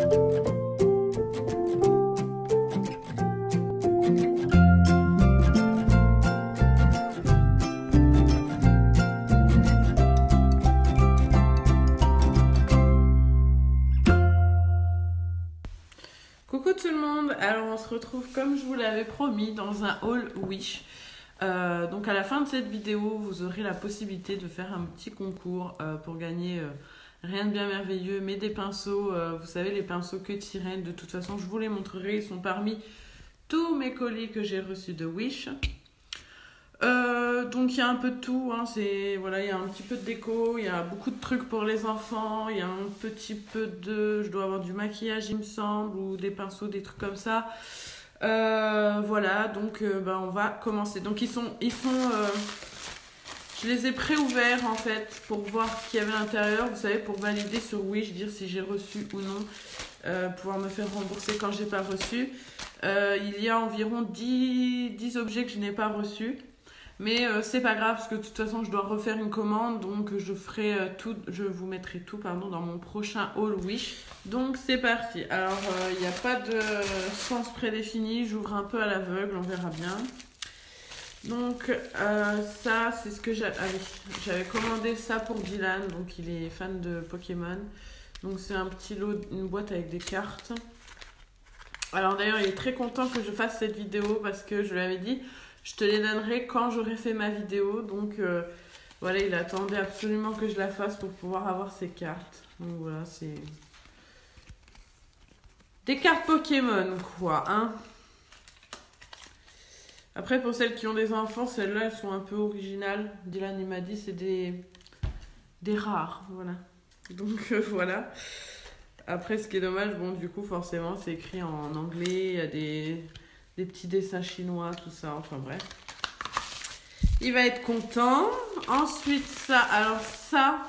Coucou tout le monde, alors on se retrouve comme je vous l'avais promis dans un haul Wish. Donc à la fin de cette vidéo, vous aurez la possibilité de faire un petit concours pour gagner rien de bien merveilleux, mais des pinceaux, vous savez les pinceaux que Tyrène, de toute façon je vous les montrerai, ils sont parmi tous mes colis que j'ai reçus de Wish. Donc il y a un peu de tout, hein. Voilà, il y a un petit peu de déco, il y a beaucoup de trucs pour les enfants, il y a un petit peu de, je dois avoir du maquillage il me semble, ou des pinceaux, des trucs comme ça. Voilà, donc on va commencer. Donc je les ai pré-ouverts en fait pour voir ce qu'il y avait à l'intérieur, vous savez, pour valider sur Wish, dire si j'ai reçu ou non, pouvoir me faire rembourser quand j'ai pas reçu. Il y a environ 10 objets que je n'ai pas reçus. Mais c'est pas grave parce que de toute façon je dois refaire une commande, donc je ferai je vous mettrai tout dans mon prochain haul Wish. Donc c'est parti. Alors il n'y a pas de sens prédéfini, j'ouvre un peu à l'aveugle, on verra bien. Donc ça c'est ce que j'avais commandé ça pour Dylan, donc il est fan de Pokémon. Donc c'est un petit lot, une boîte avec des cartes. Alors d'ailleurs il est très content que je fasse cette vidéo parce que je lui avais dit je te les donnerai quand j'aurai fait ma vidéo. Donc voilà, il attendait absolument que je la fasse pour pouvoir avoir ces cartes. Donc voilà, c'est des cartes Pokémon quoi, hein. Après pour celles qui ont des enfants, celles-là elles sont un peu originales. Dylan il m'a dit c'est des rares, voilà. Donc voilà. Après ce qui est dommage, bon du coup forcément c'est écrit en anglais, il y a des petits dessins chinois, tout ça, enfin bref. Il va être content. Ensuite, ça, alors ça...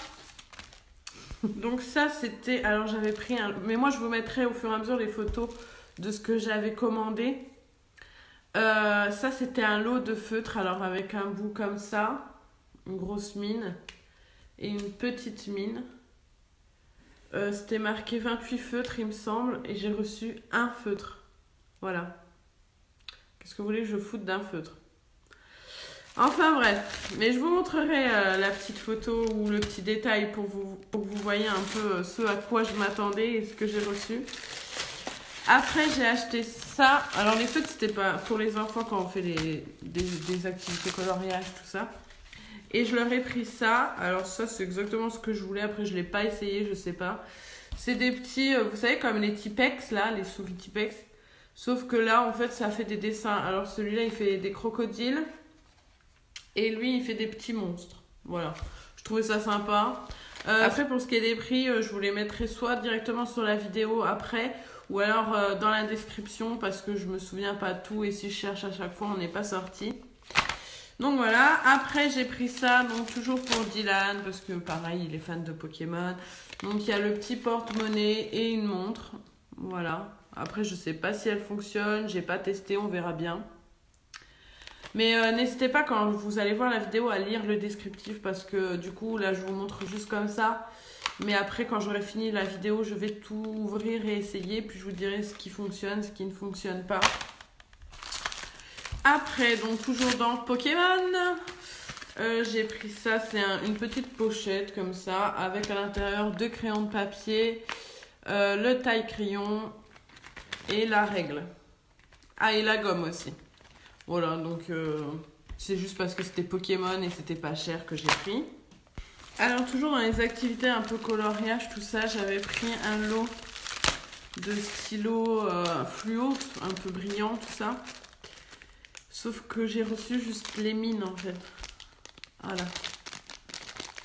Donc ça, c'était... Alors j'avais pris un... Mais moi, je vous mettrai au fur et à mesure les photos de ce que j'avais commandé. Ça, c'était un lot de feutres, alors avec un bout comme ça, une grosse mine et une petite mine. C'était marqué 28 feutres, il me semble, et j'ai reçu un feutre. Voilà. Qu'est-ce que vous voulez que je foute d'un feutre? Enfin bref, mais je vous montrerai la petite photo ou le petit détail pour que vous voyez un peu ce à quoi je m'attendais et ce que j'ai reçu. Après j'ai acheté ça. Alors les feutres c'était pas pour les enfants quand on fait des activités coloriage, tout ça. Et je leur ai pris ça. Alors ça c'est exactement ce que je voulais. Après je l'ai pas essayé, je sais pas. C'est des petits, vous savez comme les Tipex là, les sous Tipex. Sauf que là, en fait, ça fait des dessins. Alors, celui-là, il fait des crocodiles. Et lui, il fait des petits monstres. Voilà. Je trouvais ça sympa. Après, pour ce qui est des prix, je vous les mettrai soit directement sur la vidéo après, ou alors dans la description, parce que je me souviens pas de tout. Et si je cherche à chaque fois, on n'est pas sorti. Donc, voilà. Après, j'ai pris ça, donc toujours pour Dylan, parce que, pareil, il est fan de Pokémon. Donc, il y a le petit porte-monnaie et une montre. Voilà. Après, je sais pas si elle fonctionne, j'ai pas testé, on verra bien. Mais n'hésitez pas quand vous allez voir la vidéo à lire le descriptif parce que du coup, là, je vous montre juste comme ça. Mais après, quand j'aurai fini la vidéo, je vais tout ouvrir et essayer. Puis je vous dirai ce qui fonctionne, ce qui ne fonctionne pas. Après, donc toujours dans Pokémon, j'ai pris ça. C'est une petite pochette comme ça avec à l'intérieur 2 crayons de papier, le taille-crayon et la règle. Ah, et la gomme aussi. Voilà, donc c'est juste parce que c'était Pokémon et c'était pas cher que j'ai pris. Alors, toujours dans les activités un peu coloriage, tout ça, j'avais pris un lot de stylos fluo, un peu brillants, tout ça. Sauf que j'ai reçu juste les mines en fait. Voilà.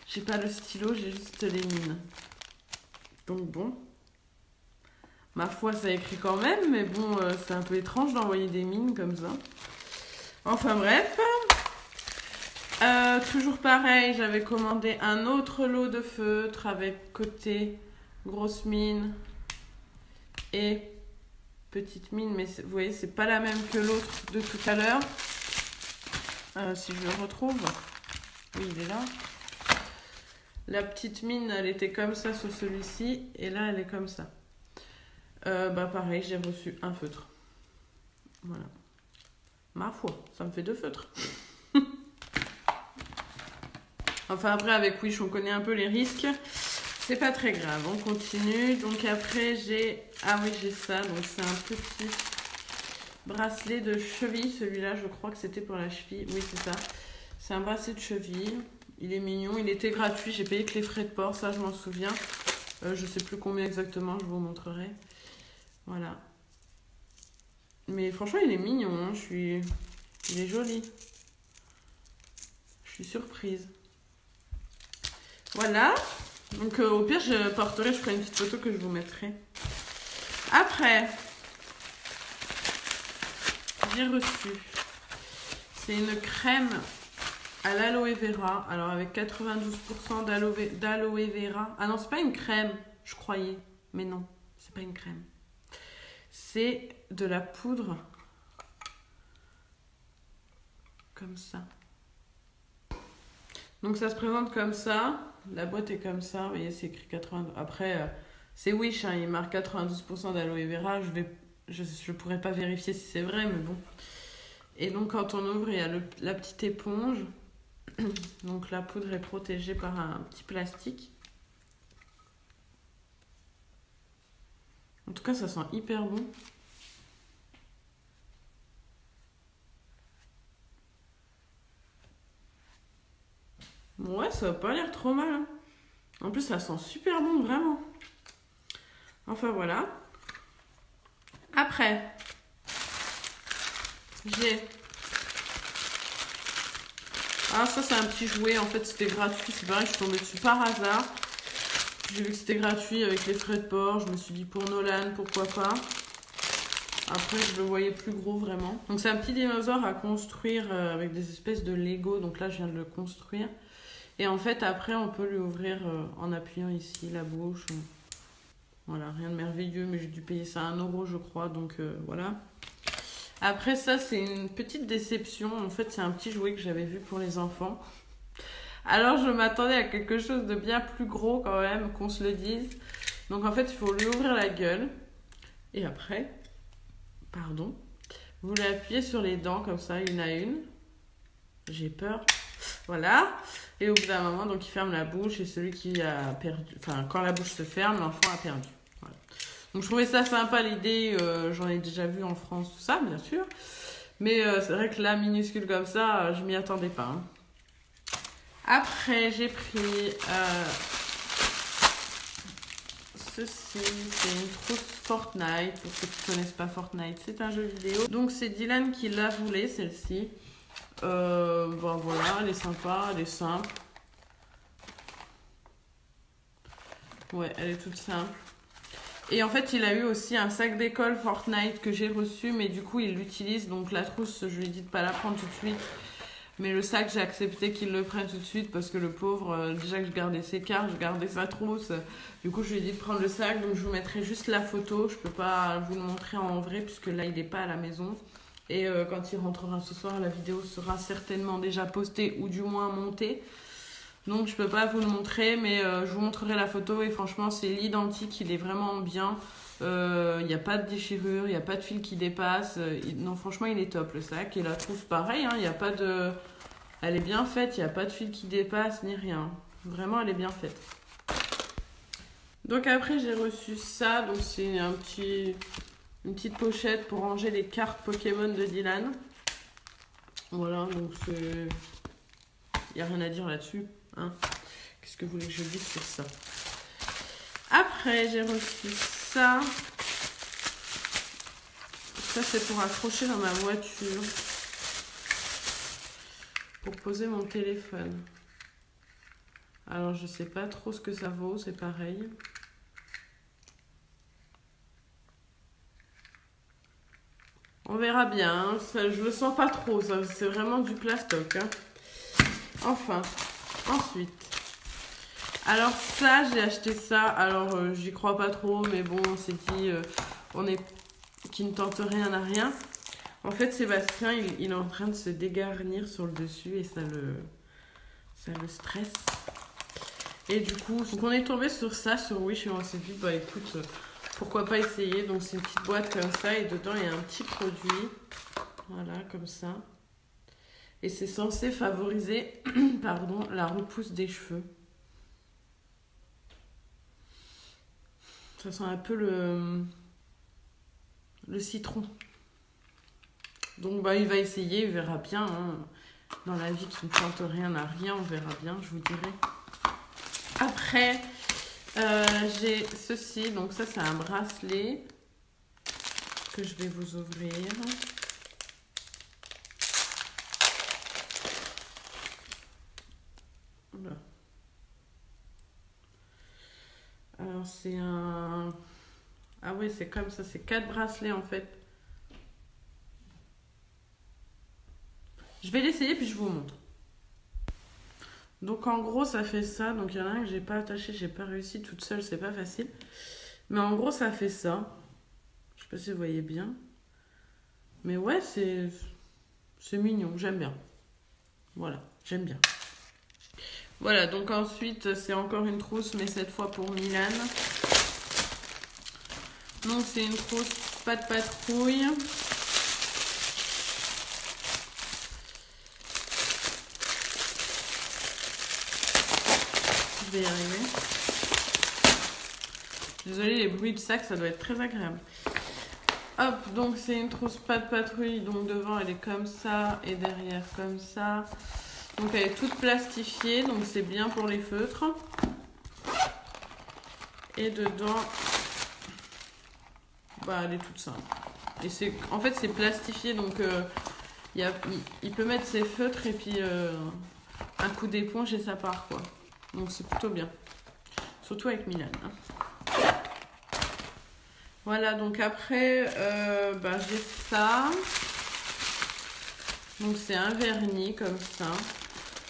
J'ai pas le stylo, j'ai juste les mines. Donc bon. Ma foi, ça écrit quand même, mais bon, c'est un peu étrange d'envoyer des mines comme ça. Enfin bref. Toujours pareil, j'avais commandé un autre lot de feutres avec côté grosse mine et petite mine. Mais vous voyez, c'est pas la même que l'autre de tout à l'heure. Si je le retrouve. Oui, il est là. La petite mine, elle était comme ça sur celui-ci. Et là, elle est comme ça. Bah pareil, j'ai reçu un feutre. Voilà. Ma foi, ça me fait 2 feutres. Enfin après avec Wish on connaît un peu les risques. C'est pas très grave, on continue. Donc après j'ai... Ah oui j'ai ça, donc c'est un petit bracelet de cheville. Celui-là je crois que c'était pour la cheville. Oui c'est ça. C'est un bracelet de cheville. Il est mignon, il était gratuit. J'ai payé que les frais de port, ça je m'en souviens. Je sais plus combien exactement, je vous montrerai. Voilà. Mais franchement il est mignon, hein. Il est joli. Je suis surprise. Voilà. Donc au pire je porterai, je ferai une petite photo que je vous mettrai. Après, j'ai reçu. C'est une crème à l'aloe vera. Alors avec 92% d'aloe vera. Ah non, c'est pas une crème, je croyais. Mais non, c'est pas une crème. C'est de la poudre. Comme ça. Donc ça se présente comme ça. La boîte est comme ça. Vous voyez, c'est écrit 92. Après, c'est Wish, hein, il marque 92% d'aloe vera. Je pourrais pas vérifier si c'est vrai, mais bon. Et donc quand on ouvre, il y a la petite éponge. Donc la poudre est protégée par un petit plastique. En tout cas, ça sent hyper bon. Ouais, ça n'a pas l'air trop mal. Hein. En plus, ça sent super bon, vraiment. Enfin, voilà. Après, j'ai... Ah, ça, c'est un petit jouet. En fait, c'était gratuit. C'est pareil, je suis tombée dessus par hasard. J'ai vu que c'était gratuit avec les frais de port. Je me suis dit, pour Nolan, pourquoi pas. Après, je le voyais plus gros, vraiment. Donc, c'est un petit dinosaure à construire avec des espèces de Lego. Donc là, je viens de le construire. Et en fait, après, on peut lui ouvrir en appuyant ici la bouche. Voilà, rien de merveilleux, mais j'ai dû payer ça 1 €, je crois. Donc, voilà. Après ça, c'est une petite déception. En fait, c'est un petit jouet que j'avais vu pour les enfants. Alors, je m'attendais à quelque chose de bien plus gros quand même, qu'on se le dise. Donc, en fait, il faut lui ouvrir la gueule. Et après, pardon, vous l'appuyez sur les dents comme ça, une à une. J'ai peur. Voilà. Et au bout d'un moment, donc, il ferme la bouche. Et celui qui a perdu... Enfin, quand la bouche se ferme, l'enfant a perdu. Voilà. Donc je trouvais ça sympa l'idée, j'en ai déjà vu en France, tout ça, bien sûr. Mais c'est vrai que là, minuscule comme ça, je m'y attendais pas. Hein. Après, j'ai pris ceci, c'est une trousse Fortnite. Pour ceux qui ne connaissent pas Fortnite, c'est un jeu vidéo. Donc c'est Dylan qui l'a voulu, celle-ci. Bon voilà, elle est sympa, elle est simple. Ouais, elle est toute simple. Et en fait, il a eu aussi un sac d'école Fortnite que j'ai reçu, mais du coup, il l'utilise. Donc la trousse, je lui ai dit de ne pas la prendre tout de suite. Mais le sac, j'ai accepté qu'il le prenne tout de suite parce que le pauvre, déjà que je gardais ses cartes, je gardais sa trousse. Du coup, je lui ai dit de prendre le sac. Donc je vous mettrai juste la photo. Je ne peux pas vous le montrer en vrai puisque là, il n'est pas à la maison. Et quand il rentrera ce soir, la vidéo sera certainement déjà postée ou du moins montée. Donc je peux pas vous le montrer, mais je vous montrerai la photo et franchement c'est l'identique, il est vraiment bien. Il n'y a pas de déchirure, il n'y a pas de fil qui dépasse. Non franchement il est top le sac. Et la trousse pareil, hein, y a pas de... elle est bien faite, il n'y a pas de fil qui dépasse ni rien. Vraiment elle est bien faite. Donc après j'ai reçu ça, donc c'est une petite pochette pour ranger les cartes Pokémon de Dylan. Voilà, donc c'est... il n'y a rien à dire là-dessus. Hein. Qu'est-ce que vous voulez que je dise sur ça? Après, j'ai reçu ça. Ça, c'est pour accrocher dans ma voiture. Pour poser mon téléphone. Alors, je sais pas trop ce que ça vaut, c'est pareil. On verra bien. Hein. Ça, je le sens pas trop. C'est vraiment du plastoc. Hein. Enfin. Ensuite, alors ça, j'ai acheté ça, alors j'y crois pas trop, mais bon, on s'est dit, qui ne tente rien à rien. En fait, Sébastien, il est en train de se dégarnir sur le dessus et ça le stresse. Et du coup, donc on est tombé sur ça, sur Wish, et on s'est dit, bah écoute, pourquoi pas essayer. Donc c'est une petite boîte comme ça et dedans il y a un petit produit. Voilà, comme ça. Et c'est censé favoriser pardon, la repousse des cheveux. Ça sent un peu le citron. Donc bah, il va essayer, il verra bien. Hein. Dans la vie qui ne tente rien à rien, on verra bien, je vous dirai. Après, j'ai ceci. Donc ça, c'est un bracelet que je vais vous ouvrir. Voilà. Alors c'est un... Ah oui, c'est comme ça, c'est 4 bracelets en fait. Je vais l'essayer puis je vous montre. Donc en gros ça fait ça. Donc il y en a un que j'ai pas attaché, j'ai pas réussi toute seule, c'est pas facile. Mais en gros ça fait ça. Je sais pas si vous voyez bien. Mais ouais, c'est mignon, j'aime bien. Voilà, j'aime bien. Voilà, donc ensuite c'est encore une trousse, mais cette fois pour Milan. Donc c'est une trousse pas de patrouille. Je vais y arriver. Désolée, les bruits de sac, ça doit être très agréable. Hop, donc c'est une trousse pas de patrouille. Donc devant elle est comme ça et derrière comme ça. Donc elle est toute plastifiée, donc c'est bien pour les feutres. Et dedans, bah elle est toute simple. Et c'est, en fait c'est plastifié, donc il peut mettre ses feutres et puis un coup d'éponge et ça part quoi. Donc c'est plutôt bien. Surtout avec Milan. Hein. Voilà, donc après bah, j'ai ça. Donc c'est un vernis comme ça.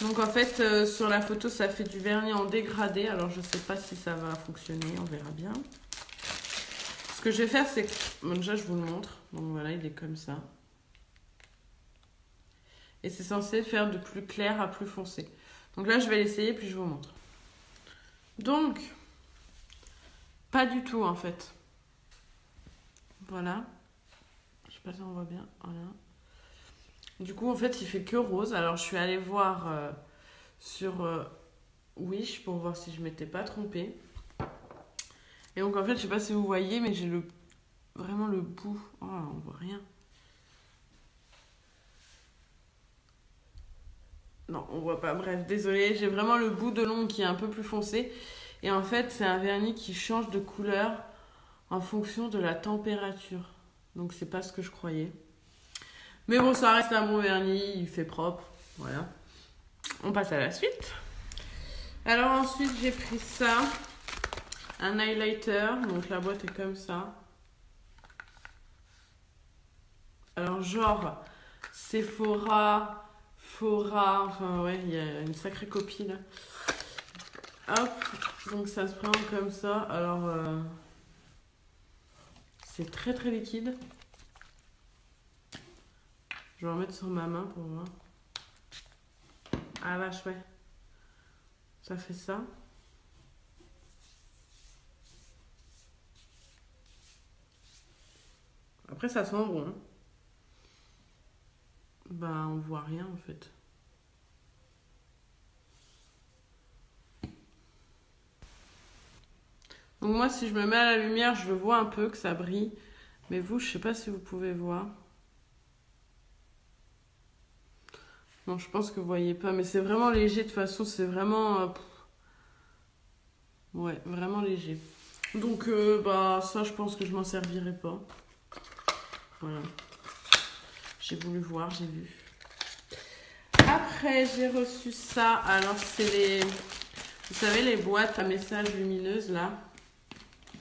Donc en fait sur la photo ça fait du vernis en dégradé. Alors je sais pas si ça va fonctionner, on verra bien. Ce que je vais faire c'est que... Bon, déjà je vous le montre. Donc voilà, il est comme ça. Et c'est censé faire de plus clair à plus foncé. Donc là je vais l'essayer puis je vous montre. Donc pas du tout en fait. Voilà. Je sais pas si on voit bien. Voilà. Du coup, en fait, il fait que rose. Alors, je suis allée voir sur Wish pour voir si je m'étais pas trompée. Et donc, en fait, je sais pas si vous voyez, mais j'ai vraiment le bout. Oh, on voit rien. Non, on voit pas. Bref, désolée. J'ai vraiment le bout de l'ongle qui est un peu plus foncé. Et en fait, c'est un vernis qui change de couleur en fonction de la température. Donc, c'est pas ce que je croyais. Mais bon, ça reste un bon vernis, il fait propre. Voilà. On passe à la suite. Alors ensuite, j'ai pris ça. Un highlighter. Donc la boîte est comme ça. Alors genre, Sephora, Fora. Enfin ouais, il y a une sacrée copie là. Hop. Donc ça se prend comme ça. Alors, c'est très très liquide. Je vais en mettre sur ma main pour voir. Ah vache, ouais. Ça fait ça. Après, ça sent bon. Hein. Bah, on voit rien en fait. Donc moi, si je me mets à la lumière, je le vois un peu que ça brille. Mais vous, je sais pas si vous pouvez voir. Non, je pense que vous voyez pas, mais c'est vraiment léger. De toute façon, c'est vraiment... ouais, vraiment léger. Donc, bah, ça, je pense que je m'en servirai pas. Voilà. J'ai voulu voir, j'ai vu. Après, j'ai reçu ça. Alors, c'est les... Vous savez, les boîtes à messages lumineuses, là.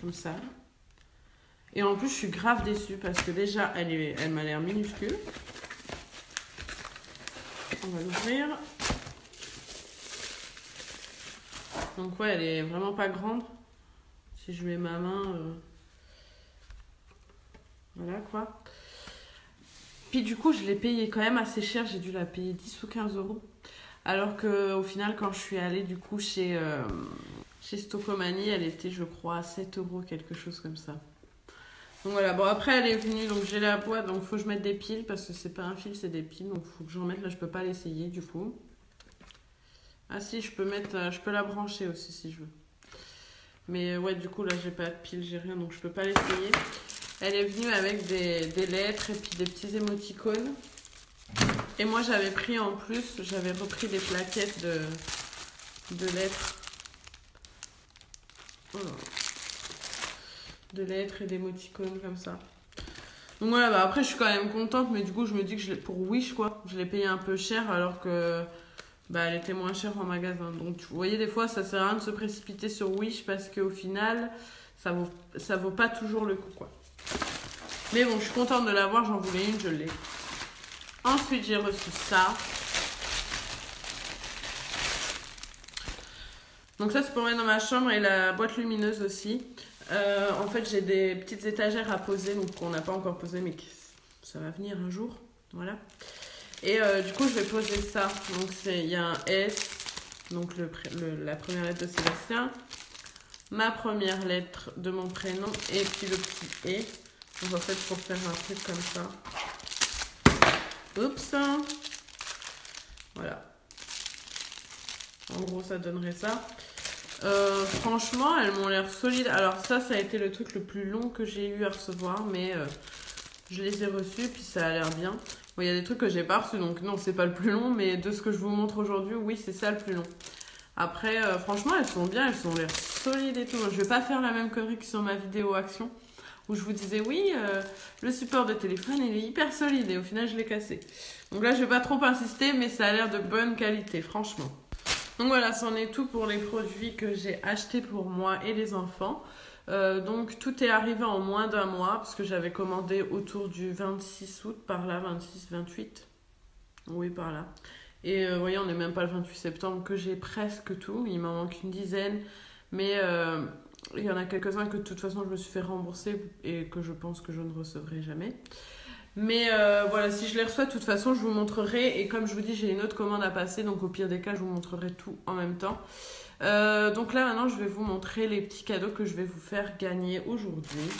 Comme ça. Et en plus, je suis grave déçue parce que déjà, elle m'a l'air minuscule. On va l'ouvrir. Donc ouais, elle est vraiment pas grande. Si je mets ma main... voilà quoi. Puis du coup, je l'ai payée quand même assez cher. J'ai dû la payer 10 ou 15 euros. Alors qu'au final, quand je suis allée du coup chez Stocomanie, elle était, je crois, à 7 euros, quelque chose comme ça. Donc voilà, bon après elle est venue, donc j'ai la boîte, donc faut que je mette des piles parce que c'est pas un fil, c'est des piles, donc faut que je remette, là je peux pas l'essayer du coup. Ah si, je peux la brancher aussi si je veux. Mais ouais, du coup là j'ai pas de piles, j'ai rien, donc je peux pas l'essayer. Elle est venue avec des lettres et puis des petits émoticônes. Et moi j'avais pris en plus, j'avais repris des plaquettes de lettres. Voilà. De lettres et d'émoticônes comme ça. Donc voilà, bah après je suis quand même contente, mais du coup je me dis que pour Wish quoi, je l'ai payé un peu cher alors que bah, elle était moins chère en magasin. Donc vous voyez, des fois ça sert à rien de se précipiter sur Wish parce qu'au final ça vaut pas toujours le coup quoi. Mais bon, je suis contente de l'avoir, j'en voulais une, je l'ai. Ensuite j'ai reçu ça. Donc ça c'est pour mettre dans ma chambre et la boîte lumineuse aussi. En fait j'ai des petites étagères à poser, donc qu'on n'a pas encore posé mais ça va venir un jour. Voilà. Et du coup je vais poser ça. Donc il y a un S, donc la première lettre de Sébastien, ma première lettre de mon prénom et puis le petit E. Donc en fait pour faire un truc comme ça. Oups. Voilà. En gros ça donnerait ça. Franchement, elles m'ont l'air solides. Alors ça a été le truc le plus long que j'ai eu à recevoir, mais je les ai reçus, puis ça a l'air bien. Bon, il y a des trucs que j'ai pas reçus, donc non, c'est pas le plus long, mais de ce que je vous montre aujourd'hui, oui, c'est ça le plus long. Après, franchement, elles sont bien, elles ont l'air solides et tout. Je vais pas faire la même connerie que sur ma vidéo action, où je vous disais, oui, le support de téléphone, il est hyper solide, et au final, je l'ai cassé. Donc là, je vais pas trop insister, mais ça a l'air de bonne qualité, franchement. Donc voilà, c'en est tout pour les produits que j'ai achetés pour moi et les enfants. Donc tout est arrivé en moins d'un mois parce que j'avais commandé autour du 26 août, par là, 26, 28. Oui, par là. Et vous voyez, on n'est même pas le 28 septembre que j'ai presque tout. Il m'en manque une dizaine. Mais il y en a quelques-uns que de toute façon je me suis fait rembourser et que je pense que je ne recevrai jamais. Mais voilà, si je les reçois, de toute façon, je vous montrerai. Et comme je vous dis, j'ai une autre commande à passer. Donc au pire des cas, je vous montrerai tout en même temps. Donc là, maintenant, je vais vous montrer les petits cadeaux que je vais vous faire gagner aujourd'hui.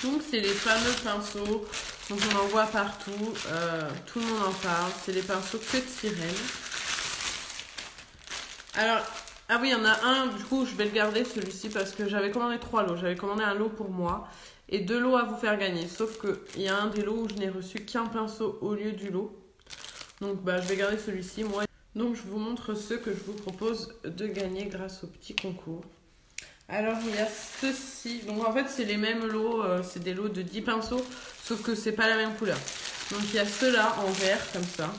Donc c'est les fameux pinceaux. Donc on en voit partout. Tout le monde en parle. C'est les pinceaux queue de sirène. Alors, ah oui, il y en a un. Du coup, je vais le garder celui-ci parce que j'avais commandé 3 lots. J'avais commandé un lot pour moi. Et 2 lots à vous faire gagner. Sauf qu'il y a un des lots où je n'ai reçu qu'un pinceau au lieu du lot. Donc bah, je vais garder celui-ci moi. Donc je vous montre ceux que je vous propose de gagner grâce au petit concours. Alors il y a ceux-ci. Donc en fait c'est les mêmes lots. C'est des lots de 10 pinceaux. Sauf que c'est pas la même couleur. Donc il y a ceux-là en vert comme ça.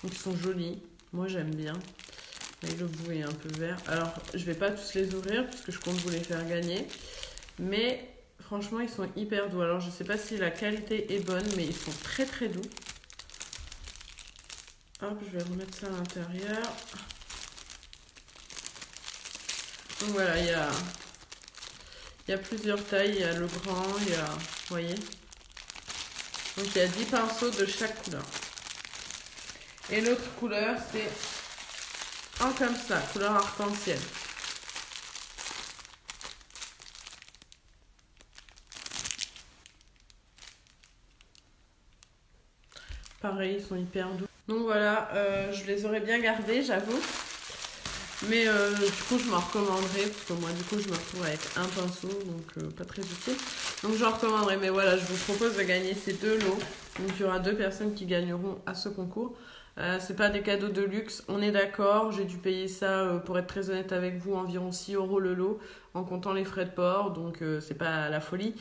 Donc ils sont jolis. Moi j'aime bien. Et le bout est un peu vert. Alors je vais pas tous les ouvrir parce que je compte vous les faire gagner. Mais franchement, ils sont hyper doux. Alors, je sais pas si la qualité est bonne, mais ils sont très très doux. Hop, je vais remettre ça à l'intérieur. Donc voilà, il y a plusieurs tailles. Il y a le grand, il y a... Vous voyez? Donc, il y a 10 pinceaux de chaque couleur. Et l'autre couleur, c'est un comme ça, couleur arc-en-ciel. Pareil, ils sont hyper doux. Donc voilà, je les aurais bien gardés, j'avoue. Mais du coup, je m'en recommanderai. Parce que moi, du coup, je me retrouve avec un pinceau. Donc, pas très utile. Donc, j'en recommanderai. Mais voilà, je vous propose de gagner ces 2 lots. Donc, il y aura 2 personnes qui gagneront à ce concours. C'est pas des cadeaux de luxe, on est d'accord. J'ai dû payer ça, pour être très honnête avec vous, environ 6 € le lot. En comptant les frais de port. Donc, c'est pas la folie.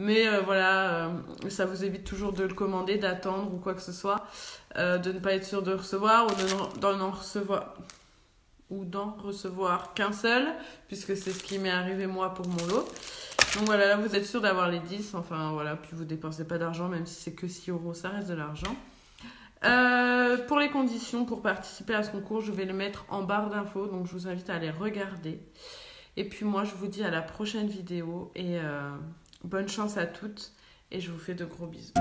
Mais voilà, ça vous évite toujours de le commander, d'attendre ou quoi que ce soit, de ne pas être sûr de recevoir ou d'en recevoir qu'un seul, puisque c'est ce qui m'est arrivé moi pour mon lot. Donc voilà, là vous êtes sûr d'avoir les 10, enfin voilà, puis vous dépensez pas d'argent, même si c'est que 6 €, ça reste de l'argent. Pour les conditions pour participer à ce concours, je vais le mettre en barre d'infos, donc je vous invite à aller regarder. Et puis moi je vous dis à la prochaine vidéo et bonne chance à toutes et je vous fais de gros bisous.